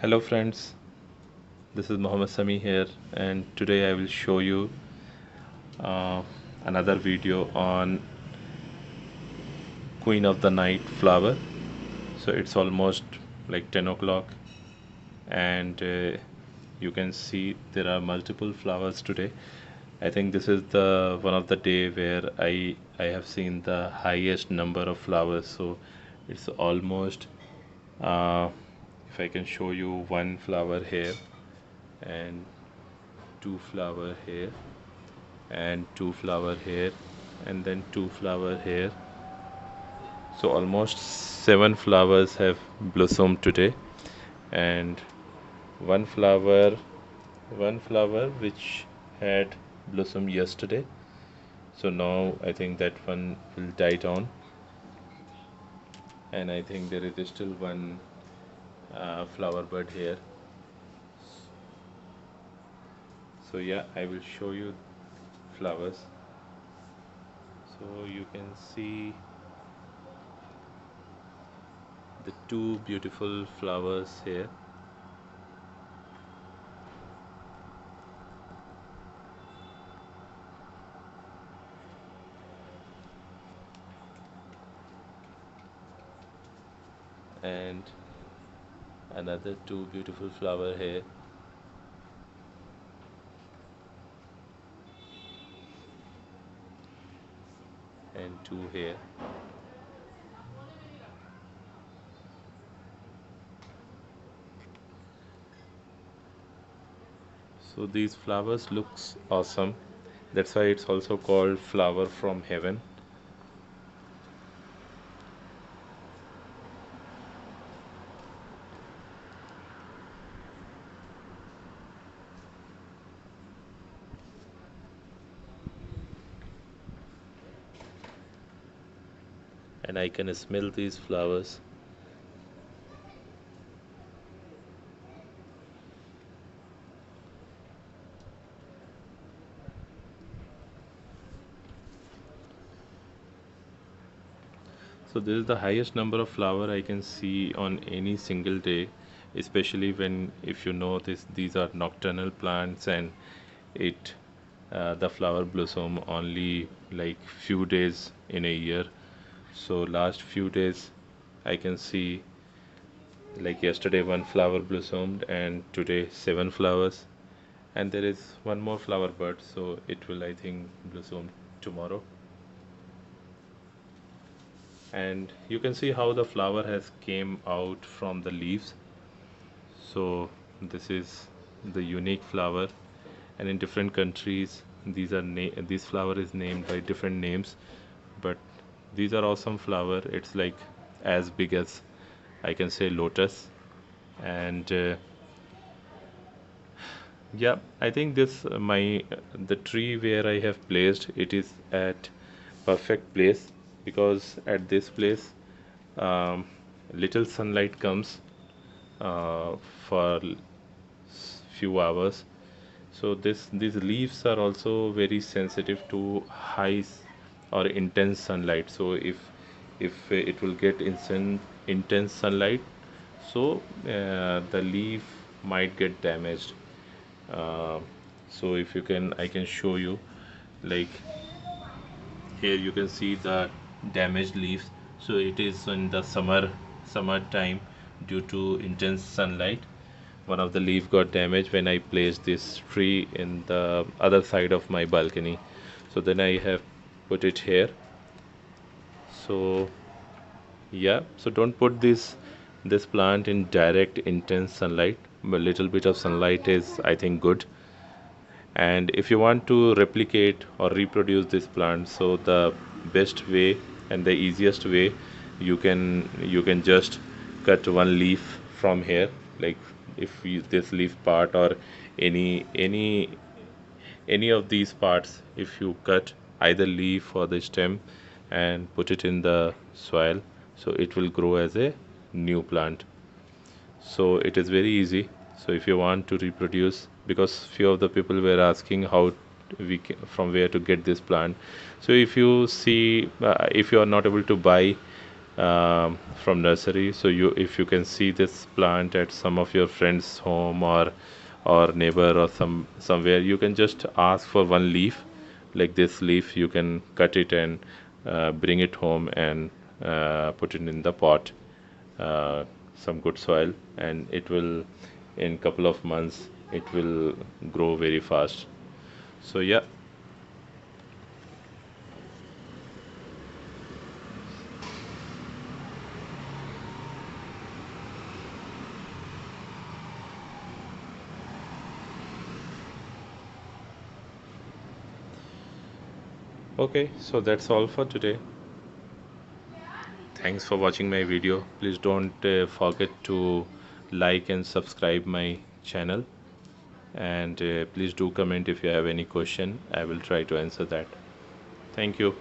Hello friends, this is Mohammed Sami here, and today I will show you uh, another video on Queen of the Night flower. So it's almost like 10 o'clock, and you can see there are multiple flowers today. I think this is the one of the day where I have seen the highest number of flowers. So it's almost if I can show you one flower here and two flower here and two flower here and then two flower here, so almost seven flowers have blossomed today, and one flower one flower which had blossomed yesterday, so now I think that one will die down, and I think there is still one flower bud here. So yeah, I will show you flowers. So you can see the two beautiful flowers here. And another two beautiful flower here. And two here. So these flowers looks awesome. That's why it's also called flower from heaven. And I can smell these flowers. So this is the highest number of flower I can see on any single day, especially when, if you notice, these are nocturnal plants, and it the flower blossom only like few days in a year. So last few days I can see, like yesterday one flower blossomed and today seven flowers, and there is one more flower bud, so it will, I think, blossom tomorrow. And you can see how the flower has came out from the leaves. So this is the unique flower, and in different countries this flower is named by different names, but these are awesome flower. It's like as big as, I can say, lotus. And yeah, I think this my the tree where I have placed it is at perfect place, because at this place um, little sunlight comes for few hours. So these leaves are also very sensitive to high or intense sunlight. So if it will get intense sunlight, so the leaf might get damaged. uh, so if you can, I can show you, like here you can see the damaged leaves. So it is in the summer time, due to intense sunlight, one of the leaf got damaged when I placed this tree in the other side of my balcony. So then I have put it here. So yeah, so don't put this plant in direct intense sunlight, but little bit of sunlight is, I think, good. And if you want to replicate or reproduce this plant, so the best way and the easiest way, you can just cut one leaf from here. Like if you, this leaf part or any of these parts, if you cut either leaf or the stem and put it in the soil, so it will grow as a new plant. So it is very easy. So if you want to reproduce, because few of the people were asking how from where to get this plant. So if you see, if you are not able to buy from nursery. So you, if you can see this plant at some of your friends home or neighbor or somewhere, you can just ask for one leaf, like this leaf. You can cut it and bring it home and put it in the pot, uh, some good soil, and it will, in couple of months, it will grow very fast. So yeah. Okay, so that's all for today. Thanks for watching my video. Please don't forget to like and subscribe my channel, and please do comment if you have any question. I will try to answer that. Thank you.